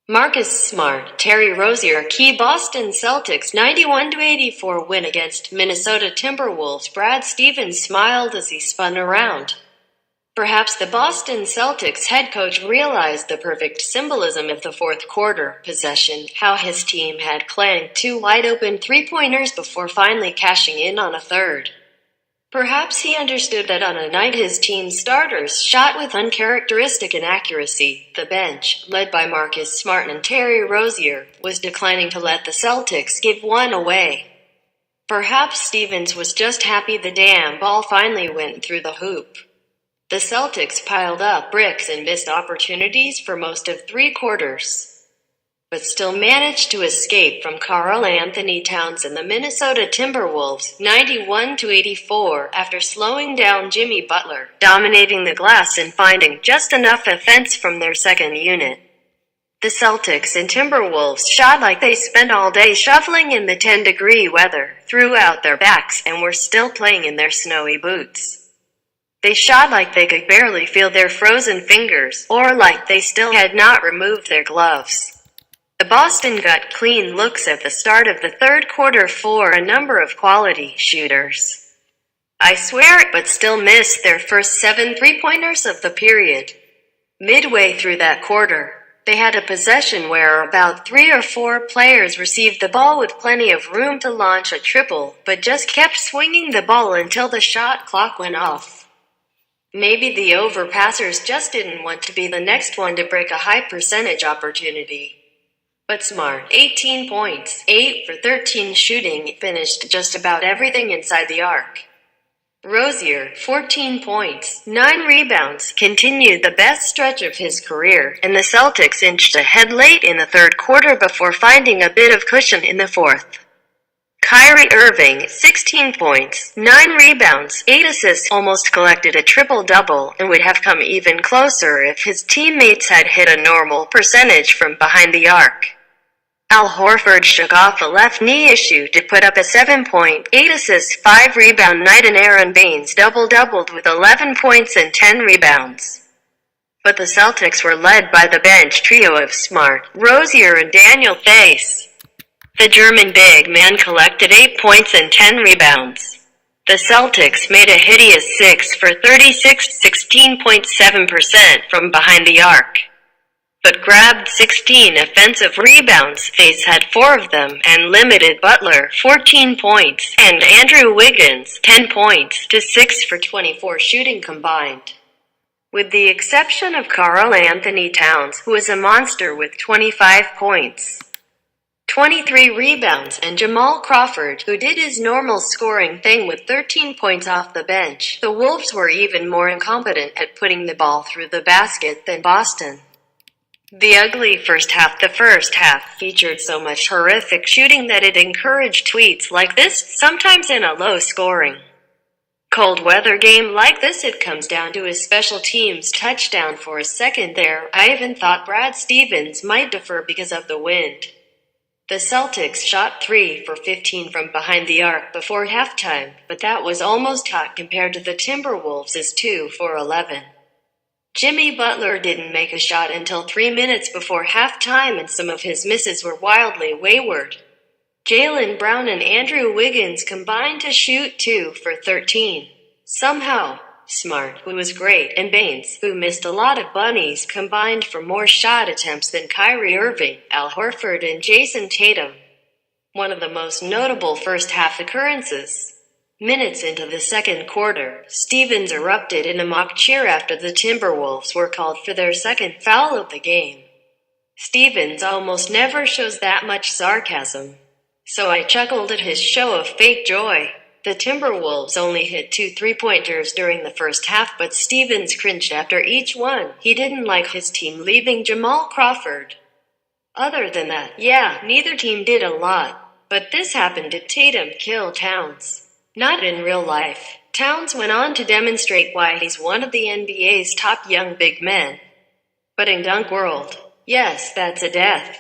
Marcus Smart, Terry Rozier key Boston Celtics 91-84 win against Minnesota Timberwolves. Brad Stevens smiled as he spun around. Perhaps the Boston Celtics head coach realized the perfect symbolism of the fourth quarter possession, how his team had clanged two wide-open three-pointers before finally cashing in on a third. Perhaps he understood that on a night his team's starters shot with uncharacteristic inaccuracy, the bench, led by Marcus Smart and Terry Rozier, was declining to let the Celtics give one away. Perhaps Stevens was just happy the damn ball finally went through the hoop. The Celtics piled up bricks and missed opportunities for most of three quarters, but still managed to escape from Karl Anthony Towns and the Minnesota Timberwolves 91-84 after slowing down Jimmy Butler, dominating the glass and finding just enough offense from their second unit. The Celtics and Timberwolves shot like they spent all day shoveling in the 10-degree weather, threw out their backs, and were still playing in their snowy boots. They shot like they could barely feel their frozen fingers, or like they still had not removed their gloves. The Boston got clean looks at the start of the third quarter for a number of quality shooters. I swear it, but still missed their first 7 three-pointers of the period. Midway through that quarter, they had a possession where about 3 or 4 players received the ball with plenty of room to launch a triple, but just kept swinging the ball until the shot clock went off. Maybe the overpassers just didn't want to be the next one to break a high-percentage opportunity. But Smart, 18 points, 8 for 13 shooting, finished just about everything inside the arc. Rozier, 14 points, 9 rebounds, continued the best stretch of his career, and the Celtics inched ahead late in the third quarter before finding a bit of cushion in the fourth. Kyrie Irving, 16 points, 9 rebounds, 8 assists, almost collected a triple-double, and would have come even closer if his teammates had hit a normal percentage from behind the arc. Al Horford shook off a left knee issue to put up a 7-point, 8-assist, 5-rebound night, and Aaron Baines double-doubled with 11 points and 10 rebounds. But the Celtics were led by the bench trio of Smart, Rozier, and Daniel Theis. The German big man collected 8 points and 10 rebounds. The Celtics made a hideous 6 for 36, 16.7% from behind the arc, but grabbed 16 offensive rebounds. Theis had 4 of them, and limited Butler, 14 points, and Andrew Wiggins, 10 points, to 6 for 24 shooting combined. With the exception of Karl Anthony Towns, who was a monster with 25 points, 23 rebounds, and Jamal Crawford, who did his normal scoring thing with 13 points off the bench, the Wolves were even more incompetent at putting the ball through the basket than Boston. The ugly first half. The first half featured so much horrific shooting that it encouraged tweets like this. Sometimes in a low-scoring, cold-weather game like this, it comes down to a special teams touchdown. For a second there, I even thought Brad Stevens might defer because of the wind. The Celtics shot 3 for 15 from behind the arc before halftime, but that was almost hot compared to the Timberwolves' 2 for 11. Jimmy Butler didn't make a shot until 3 minutes before halftime, and some of his misses were wildly wayward. Jaylen Brown and Andrew Wiggins combined to shoot 2 for 13. Somehow, Smart, who was great, and Baines, who missed a lot of bunnies, combined for more shot attempts than Kyrie Irving, Al Horford, and Jason Tatum. One of the most notable first-half occurrences. Minutes into the second quarter, Stevens erupted in a mock cheer after the Timberwolves were called for their second foul of the game. Stevens almost never shows that much sarcasm, so I chuckled at his show of fake joy. The Timberwolves only hit 2 three-pointers during the first half, but Stevens cringed after each one. He didn't like his team leaving Jamal Crawford. Other than that, yeah, neither team did a lot. But this happened to Tatum kill Towns. Not in real life. Towns went on to demonstrate why he's one of the NBA's top young big men. But in dunk world, yes, that's a death.